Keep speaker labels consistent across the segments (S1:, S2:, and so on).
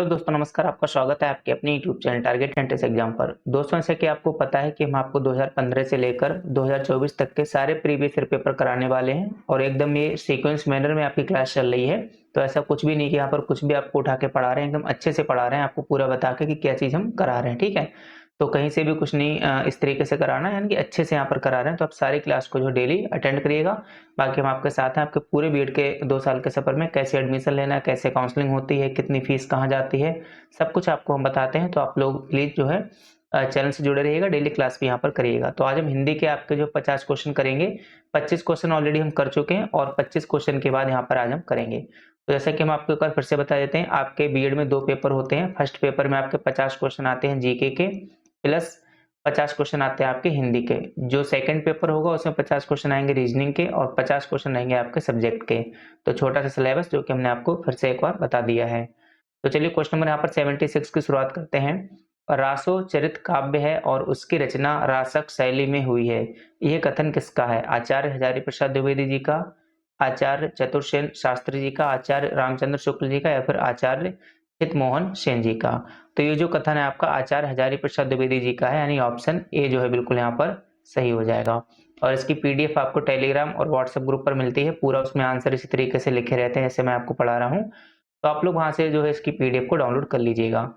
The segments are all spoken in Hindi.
S1: तो दोस्तों नमस्कार, आपका स्वागत है आपके अपने YouTube channel target entrance exam पर। दोस्तों जैसे कि आपको पता है कि हम आपको 2015 से लेकर 2024 तक के सारे प्रीवियस ईयर पेपर कराने वाले हैं और एकदम ये सीक्वेंस मैनर में आपकी क्लास चल रही है। तो ऐसा कुछ भी नहीं कि यहाँ पर कुछ भी आपको उठा के पढ़ा रहे हैं, एकदम अच्छे से पढ़ा रहे हैं, आपको पूरा बता के कि क्या चीज़ हम करा रहे हैं। ठीक है, तो कहीं से भी कुछ नहीं इस तरीके से कराना है, यानी कि अच्छे से यहाँ पर करा रहे हैं। तो आप सारी क्लास को जो डेली अटेंड करिएगा। बाकी हम आपके साथ हैं आपके पूरे बीएड के 2 साल के सफर में, कैसे एडमिशन लेना है, कैसे काउंसलिंग होती है, कितनी फीस कहाँ जाती है, सब कुछ आपको हम बताते हैं। तो आप लोग प्लीज़ जो है चैनल से जुड़े रहिएगा, डेली क्लास भी यहाँ पर करिएगा। तो आज हम हिंदी के आपके जो 50 क्वेश्चन करेंगे, 25 क्वेश्चन ऑलरेडी हम कर चुके हैं और 25 क्वेश्चन के बाद यहाँ पर आज हम करेंगे। तो जैसा कि हम आपको एक बार फिर से बता देते हैं, आपके बीएड में 2 पेपर होते हैं। फर्स्ट पेपर में आपके 50 क्वेश्चन आते हैं जीके के, प्लस 50 क्वेश्चन आते हैं आपके हिंदी के। जो सेकंड पेपर होगा उसमें 50 क्वेश्चन आएंगे रीजनिंग के और 50 क्वेश्चन रहेंगे आपके सब्जेक्ट के। तो छोटा सा सिलेबस जो कि हमने आपको फिर से एक बार बता दिया है। तो चलिए क्वेश्चन नंबर यहाँ पर 76 की शुरुआत करते हैं। रासो चरित काव्य है और उसकी रचना रासक शैली में हुई है। यह कथन किसका है? आचार्य हजारी प्रसाद द्विवेदी जी का, आचार्य चतुर्सेन शास्त्री जी का, आचार्य रामचंद्र शुक्ल जी का, या फिर आचार्य चितमोहन सेन जी का। तो ये जो कथन है आपका आचार्य हजारी प्रसाद द्विवेदी जी का है, यानी ऑप्शन ए जो है बिल्कुल यहाँ पर सही हो जाएगा। और इसकी पीडीएफ आपको टेलीग्राम और व्हाट्सएप ग्रुप पर मिलती है। पूरा उसमें आंसर इसी तरीके से लिखे रहते हैं जैसे मैं आपको पढ़ा रहा हूँ। तो आप लोग वहां से जो है इसकी पीडीएफ को डाउनलोड कर लीजिएगा।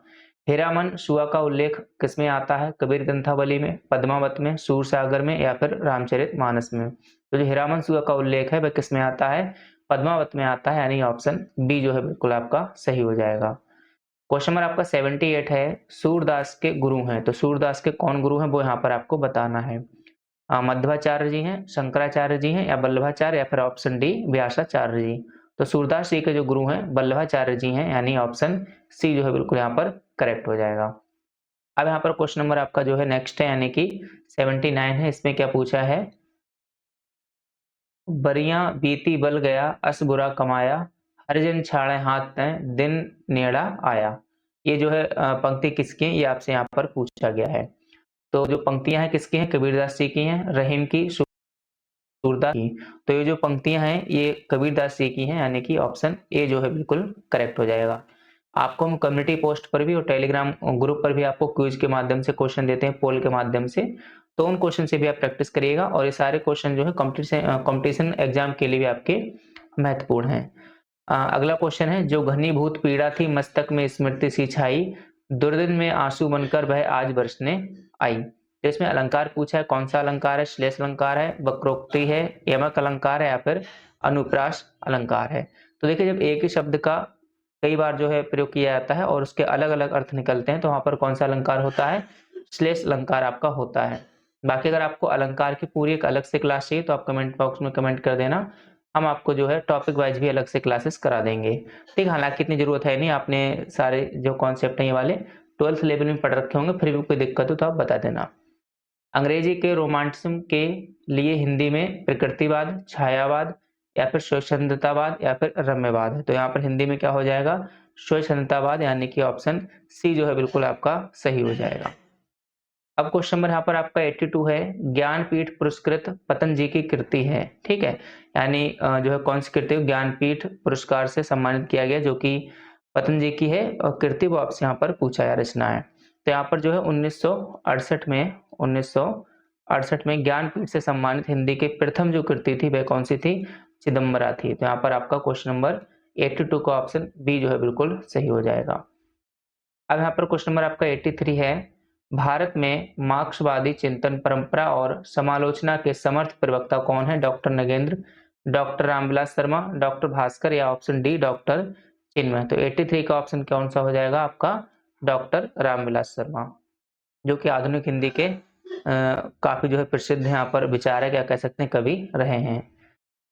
S1: हीरामन सुआ का उल्लेख किसमें आता है? कबीर ग्रंथावली में, पद्मावत में, सूरसागर में, या फिर रामचरितमानस में। तो जो हीरामन सुआ का उल्लेख है वह किसमें आता है? पद्मावत में आता है, यानी ऑप्शन बी जो है बिल्कुल आपका सही हो जाएगा। क्वेश्चन नंबर आपका 78 है। सूरदास के गुरु हैं, तो सूरदास के कौन गुरु हैं वो यहाँ पर आपको बताना है। मध्वाचार्य जी हैं, शंकराचार्य जी हैं, या वल्लभाचार्य, या फिर ऑप्शन डी व्यासाचार्य जी। तो सूरदास जी के जो गुरु हैं वल्लभाचार्य जी हैं, यानी ऑप्शन सी जो है बिल्कुल यहाँ पर करेक्ट हो जाएगा। अब यहाँ पर क्वेश्चन नंबर आपका जो है नेक्स्ट है, यानी कि 79 है। इसमें क्या पूछा है? बरिया बीती बल गया, अस बुरा कमाया, हरिजन छाड़े हाथ तय, दिन नेड़ा आया। ये जो है पंक्ति किसकी है, ये आपसे यहाँ पर पूछा गया है। तो जो पंक्तियां हैं किसकी हैं? कबीरदास जी की हैं, रहीम की, सूरदास की। तो ये जो पंक्तियां हैं ये कबीरदास जी की हैं, यानी कि ऑप्शन ए जो है बिल्कुल करेक्ट हो जाएगा। आपको हम कम्युनिटी पोस्ट पर भी और टेलीग्राम ग्रुप पर भी आपको क्विज के माध्यम से क्वेश्चन देते हैं, पोल के माध्यम से। तो उन क्वेश्चन से भी आप प्रैक्टिस करिएगा और ये सारे क्वेश्चन जो है कॉम्पिटिशन एग्जाम के लिए भी आपके महत्वपूर्ण हैं। अगला क्वेश्चन है, जो घनीभूत पीड़ा थी मस्तक में स्मृति सी छाई, दुर्दिन में आंसू बनकर वह आज बरसने आई। तो इसमें अलंकार पूछा है, कौन सा अलंकार है? श्लेष अलंकार है, वक्रोक्ति है, यमक अलंकार है, या फिर अनुप्रास अलंकार है। तो देखिए, जब एक ही शब्द का कई बार जो है प्रयोग किया जाता है और उसके अलग अलग अर्थ निकलते हैं, तो वहां पर कौन सा अलंकार होता है? श्लेष अलंकार आपका होता है। बाकी अगर आपको अलंकार की पूरी एक अलग से क्लास चाहिए तो आप कमेंट बॉक्स में कमेंट कर देना, हम आपको जो है टॉपिक वाइज भी अलग से क्लासेस करा देंगे। ठीक, हालांकि इतनी जरूरत है नहीं, आपने सारे जो कॉन्सेप्ट हैं ये वाले 12th लेवल में पढ़ रखे होंगे, फिर भी कोई दिक्कत हो तो आप बता देना। अंग्रेजी के रोमांटिज्म के लिए हिंदी में प्रकृतिवाद, छायावाद, या फिर स्वच्छंदतावाद, या फिर रम्यवाद है। तो यहाँ पर हिंदी में क्या हो जाएगा? स्वच्छंदतावाद, यानी कि ऑप्शन सी जो है बिल्कुल आपका सही हो जाएगा। अब क्वेश्चन नंबर यहाँ पर आपका 82 है। ज्ञानपीठ पुरस्कृत पतंजलि की कृति है। ठीक है, यानी जो है कौन सी कृति ज्ञानपीठ पुरस्कार से सम्मानित किया गया, जो कि पतंजलि की है और कृति वो आपसे यहाँ पर पूछा है, रचना है। तो यहाँ पर जो है 1968 में ज्ञानपीठ से सम्मानित हिंदी की प्रथम जो कृति थी वह कौन सी थी? चिदम्बरा थी। तो यहाँ पर आपका क्वेश्चन नंबर 82 का ऑप्शन बी जो है बिल्कुल सही हो जाएगा। अब यहाँ पर क्वेश्चन नंबर आपका 83 है। भारत में मार्क्सवादी चिंतन परंपरा और समालोचना के समर्थ प्रवक्ता कौन है? Doctor Nagendra, doctor Ramvilas Sharma, doctor Bhaskar, या ऑप्शन डी डॉक्टर चिन्मय। तो 83 का ऑप्शन कौन सा हो जाएगा आपका? डॉक्टर रामविलास शर्मा, जो कि आधुनिक हिंदी के काफी जो है प्रसिद्ध यहाँ पर विचारक या कह सकते हैं कवि रहे हैं।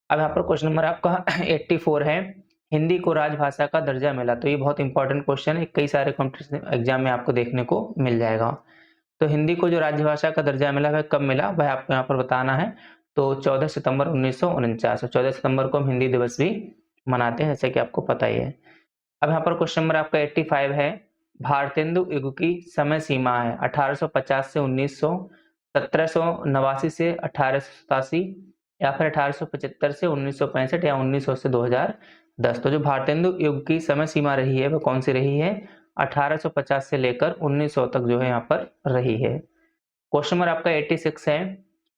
S1: अब यहाँ पर क्वेश्चन नंबर आपका 84 है। हिंदी को राजभाषा का दर्जा मिला। तो ये बहुत इंपॉर्टेंट क्वेश्चन है, कई सारे कॉम्पिटिशन एग्जाम में आपको देखने को मिल जाएगा। तो हिंदी को जो राज्यभाषा का दर्जा मिला वह कब मिला, वह आपको यहाँ पर बताना है। तो 14 सितंबर 1949, 14 सितंबर को हम हिंदी दिवस भी मनाते हैं, जैसे कि आपको पता ही है। अब यहाँ पर क्वेश्चन नंबर आपका 85 है। भारतेंदु युग की समय सीमा है 1850 से 1900, 1789 से 1887, या फिर 1875 से 1965, या 1900 से 2010। तो जो भारतेंदु युग की समय सीमा रही है वह कौन सी रही है? 1850 से लेकर 1900 तक जो है यहाँ पर रही है। क्वेश्चन नंबर आपका 86 है,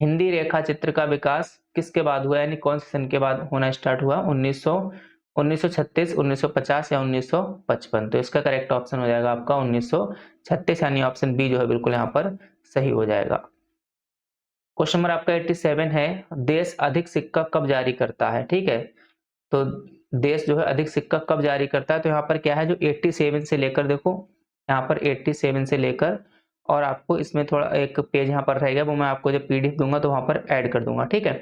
S1: हिंदी रेखा चित्र का विकास किसके बाद हुआ, यानी कौन से सन के बाद होना स्टार्ट हुआ, 1900, 1936, 1950 या 1955। तो इसका करेक्ट ऑप्शन हो जाएगा आपका 1936, यानी ऑप्शन बी जो है बिल्कुल यहाँ पर सही हो जाएगा। क्वेश्चन नंबर आपका 87 है, देश अधिक सिक्का कब जारी करता है, ठीक है। तो देश जो है अधिक सिक्का कब जारी करता है, तो यहाँ पर क्या है, जो 87 से लेकर, देखो यहाँ पर 87 से लेकर, और आपको इसमें थोड़ा एक पेज यहाँ पर रहेगा, वो मैं आपको जब पीडीएफ दूंगा तो वहाँ पर ऐड कर दूंगा, ठीक है।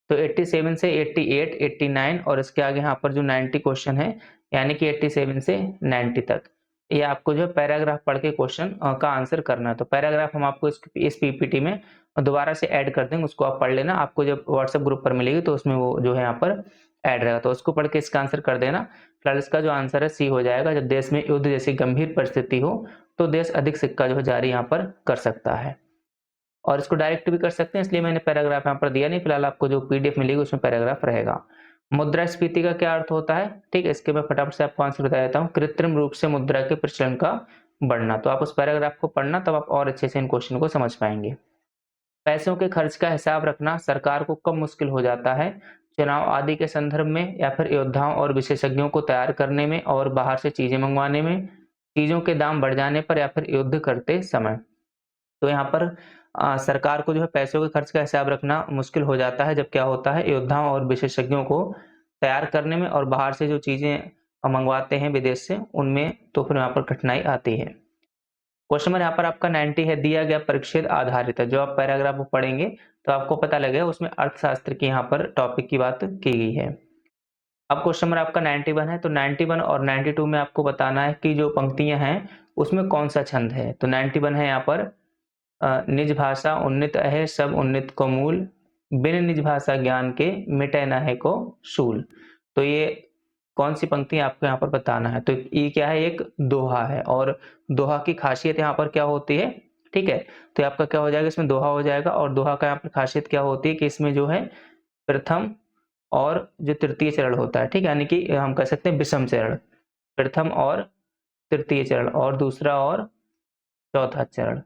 S1: तो 87 से 88, 89 और इसके आगे यहाँ पर जो 90 क्वेश्चन है, यानी कि 87 से 90 तक, ये आपको जो है पैराग्राफ पढ़ के क्वेश्चन का आंसर करना है। तो पैराग्राफ हम आपको इस पीपीटी में दोबारा से ऐड कर देंगे, उसको आप पढ़ लेना, आपको जब व्हाट्सएप ग्रुप पर मिलेगी तो उसमें वो जो है यहाँ पर ऐड रहेगा, तो उसको पढ़ के इसका आंसर कर देना। फिलहाल इसका जो आंसर है सी हो जाएगा। जब देश में युद्ध जैसी गंभीर परिस्थिति हो तो देश अधिक सिक्का जो है जारी यहाँ पर कर सकता है, और इसको डायरेक्ट भी कर सकते हैं, इसलिए मैंने पैराग्राफ यहाँ पर दिया नहीं। फिलहाल आपको जो पीडीएफ मिलेगी उसमें पैराग्राफ रहेगा। मुद्रास्फीति का क्या अर्थ होता है, ठीक है, इसके मैं फटाफट से आपको आंसर बता देता हूँ, कृत्रिम रूप से मुद्रा के प्रचलन का बढ़ना। तो आप उस पैराग्राफ को पढ़ना, तब आप और अच्छे से इन क्वेश्चन को समझ पाएंगे। पैसों के खर्च का हिसाब रखना सरकार को कब मुश्किल हो जाता है, चुनाव आदि के संदर्भ में, या फिर योद्धाओं और विशेषज्ञों को तैयार करने में और बाहर से चीजें मंगवाने में, चीजों के दाम बढ़ जाने पर, या फिर युद्ध करते समय। तो यहाँ पर सरकार को जो है पैसों के खर्च का हिसाब रखना मुश्किल हो जाता है जब क्या होता है, योद्धाओं और विशेषज्ञों को तैयार करने में और बाहर से जो चीजें मंगवाते हैं विदेश से, उनमें तो फिर यहाँ पर कठिनाई आती है। क्वेश्चन नंबर यहाँ पर आपका 90 है, दिया गया परिच्छेद आधारित है। जो आप पैराग्राफ पढ़ेंगे तो आपको पता लगेगा उसमें अर्थशास्त्र की यहाँ पर टॉपिक की बात की गई है। अब क्वेश्चन नंबर आपका 91 है, तो 91 और 92 में आपको बताना है कि जो पंक्तियां हैं उसमें कौन सा छंद है। तो 91 है यहाँ पर, निज भाषा उन्नत है सब उन्नत को मूल, बिन निज भाषा ज्ञान के मिटे न है को शूल। तो ये कौन सी पंक्ति आपको यहाँ पर बताना है। तो ये क्या है, एक दोहा है, और दोहा की खासियत यहाँ पर क्या होती है, ठीक है। तो आपका क्या हो जाएगा, इसमें दोहा हो जाएगा, और दोहा का यहाँ पर खासियत क्या होती है कि इसमें जो है प्रथम और जो तृतीय चरण होता है, ठीक है, यानी कि हम कह सकते हैं विषम चरण, प्रथम और तृतीय चरण, और दूसरा और चौथा चरण।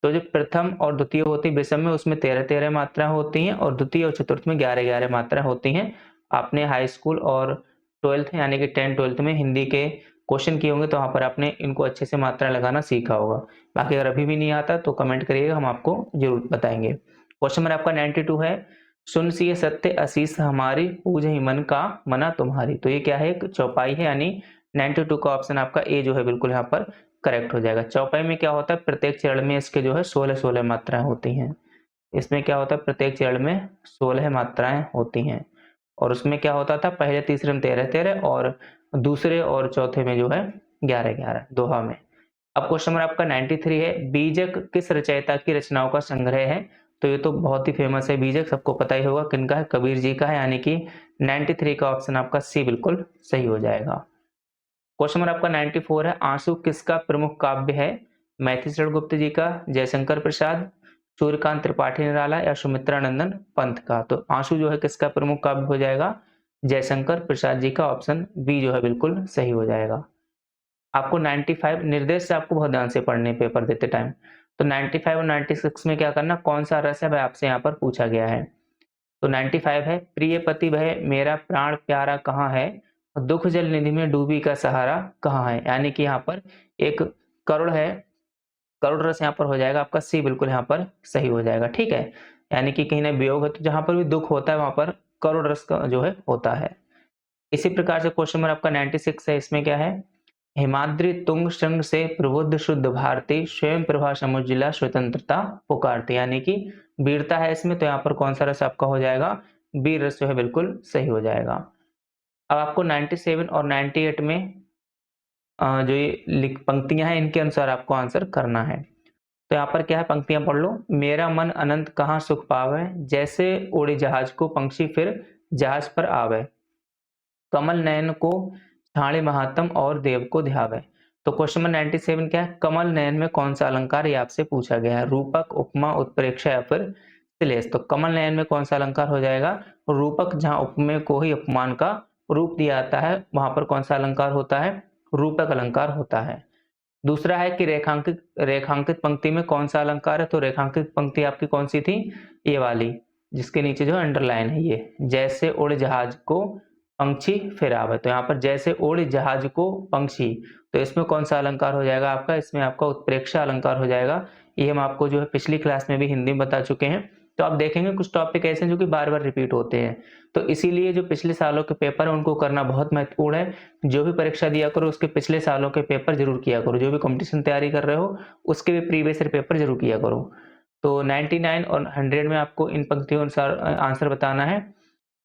S1: तो जो प्रथम और द्वितीय होती है विषम में, उसमें 13-13 मात्राएं होती हैं, और द्वितीय और चतुर्थ में 11-11 मात्राएं होती हैं। आपने हाई स्कूल और 12th यानी कि 10-12th में हिंदी के क्वेश्चन किए होंगे, तो वहाँ पर आपने इनको अच्छे से मात्रा लगाना सीखा होगा। बाकी अगर अभी भी नहीं आता तो कमेंट करिएगा, हम आपको जरूर बताएंगे। क्वेश्चन नंबर आपका 92 है, सुन सिय सत्य आशीष हमारी, पूज ही मन का मना तुम्हारी। तो ये क्या है, एक चौपाई है, यानी 92 का ऑप्शन आपका ए जो है बिल्कुल यहाँ पर करेक्ट हो जाएगा। चौपाई में क्या होता है, प्रत्येक चरण में इसके जो है 16-16 मात्राएं होती हैं। इसमें क्या होता है, प्रत्येक चरण में 16 मात्राएं होती हैं, और उसमें क्या होता था, पहले तीसरे में 13-13 और दूसरे और चौथे में जो है 11-11 दोहा में। अब क्वेश्चन नंबर आपका 93 है, बीजक किस रचयिता की रचनाओं का संग्रह है। तो ये तो बहुत ही फेमस है बीजक, सबको पता ही होगा किनका है, कबीर जी का है, यानी कि 93 का ऑप्शन आपका सी बिल्कुल सही हो जाएगा। क्वेश्चन नंबर आपका 94 है, आंसू किसका प्रमुख काव्य है, मैथिलीशरण गुप्त जी का, जयशंकर प्रसाद, सूर्यकांत त्रिपाठी निराला, या सुमित्रा नंदन पंत का। तो आंसू जो है किसका प्रमुख काव्य हो जाएगा, जयशंकर प्रसाद जी का, ऑप्शन बी जो है बिल्कुल सही हो जाएगा। आपको 95 निर्देश से आपको बहुत ध्यान से पढ़ने पेपर देते टाइम। तो 95 और 96 में क्या करना, कौन सा रस है वह आपसे यहाँ पर पूछा गया है। तो 95 है, प्रिय पति वह मेरा प्राण प्यारा कहाँ है, दुख जल निधि में डूबी का सहारा कहाँ है। यानी कि यहाँ पर एक करुण है, करुण रस यहाँ पर हो जाएगा आपका सी बिल्कुल यहाँ पर सही हो जाएगा, ठीक है। यानी कि कहीं ना वियोग है, तो जहां पर भी दुख होता है वहां पर करुण रस का जो है होता है। इसी प्रकार से क्वेश्चन नंबर आपका 96 है, इसमें क्या है, हिमाद्री तुंग श्रृंग से प्रबुद्ध शुद्ध भारती, स्वयं प्रभा समुजिला स्वतंत्रता पुकारती। यानी कि वीरता है इसमें, तो यहाँ पर कौन सा रस आपका हो जाएगा, वीर रस जो है बिल्कुल सही हो जाएगा। अब आपको 97 और 98 में जो ये पंक्तियां हैं इनके अनुसार आपको आंसर करना है। तो यहाँ पर क्या है, पंक्तियां पढ़ लो, मेरा मन अनंत कहाँ सुख पावे, जैसे उड़े जहाज को पंक्षी फिर जहाज पर आवे, कमल नयन को छाणे महात्म और देव को ध्यावे। तो क्वेश्चन नंबर 97 क्या है, कमल नयन में कौन सा अलंकार ये आपसे पूछा गया है, रूपक, उपमा, उत्प्रेक्षा या फिर श्लेष। तो कमल नयन में कौन सा अलंकार हो जाएगा, रूपक, जहां उपमेय को ही उपमान का रूप दिया जाता है वहां पर कौन सा अलंकार होता है, रूपक अलंकार होता है। दूसरा है कि रेखांकित रेखांकित पंक्ति में कौन सा अलंकार है, तो रेखांकित पंक्ति आपकी कौन सी थी, ये वाली, जिसके नीचे जो अंडरलाइन है ये, जैसे उड़ जहाज को पंछी फिरावे। तो यहाँ पर जैसे उड़ जहाज को पंछी, तो इसमें कौन सा अलंकार हो जाएगा आपका, इसमें आपका उत्प्रेक्षा अलंकार हो जाएगा। ये हम आपको जो है पिछली क्लास में भी हिंदी में बता चुके हैं। तो आप देखेंगे कुछ टॉपिक ऐसे हैं जो कि बार बार रिपीट होते हैं, तो इसीलिए जो पिछले सालों के पेपर है उनको करना बहुत महत्वपूर्ण है। जो भी परीक्षा दिया करो उसके पिछले सालों के पेपर जरूर किया करो, जो भी कंपटीशन तैयारी कर रहे हो उसके भी प्रीवियस ईयर पेपर जरूर किया करो। तो 99 और 100 में आपको इन पंक्तियों अनुसार आंसर बताना है।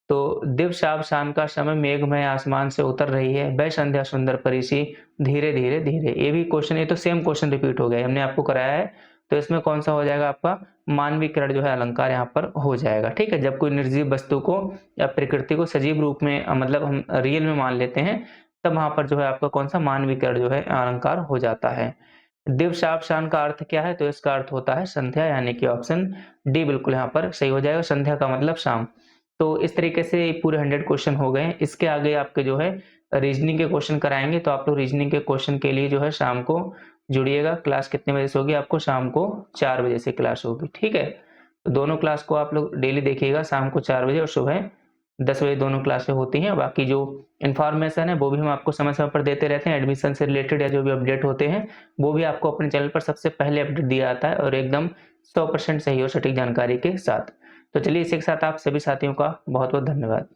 S1: तो दिव शाम शाम का समय मेघमय आसमान से उतर रही है, वह संध्या सुंदर परिसी धीरे धीरे धीरे। ये भी क्वेश्चन, ये तो सेम क्वेश्चन रिपीट हो गया, हमने आपको कराया है। तो इसमें कौन सा हो जाएगा आपका मानवीकरण जो है अलंकार यहाँ पर हो जाएगा। ठीक है, जब कोई निर्जीव वस्तु को या प्रकृति को सजीव रूप में मतलब हम रियल में मान लेते हैं, तब वहां पर जो है आपका कौन सा मानवीकरण जो है अलंकार हो जाता है। दिव शाम शाम का अर्थ क्या है, तो इसका अर्थ होता है संध्या, यानी कि ऑप्शन डी बिल्कुल यहाँ पर सही हो जाएगा। संध्या का मतलब शाम। तो इस तरीके से पूरे 100 क्वेश्चन हो गए। इसके आगे आपके जो है रीजनिंग के क्वेश्चन कराएंगे, तो आप लोग रीजनिंग के क्वेश्चन के लिए जो है शाम को जुड़िएगा। क्लास कितने बजे से होगी, आपको शाम को 4 बजे से क्लास होगी। ठीक है, तो दोनों क्लास को आप लोग डेली देखिएगा, शाम को 4 बजे और सुबह 10 बजे दोनों क्लासें होती हैं। बाकी जो इन्फॉर्मेशन है वो भी हम आपको समय समय पर देते रहते हैं, एडमिशन से रिलेटेड या जो भी अपडेट होते हैं वो भी आपको अपने चैनल पर सबसे पहले अपडेट दिया जाता है, और एकदम 100% सही और सटीक जानकारी के साथ। तो चलिए इसी के साथ आप सभी साथियों का बहुत बहुत धन्यवाद।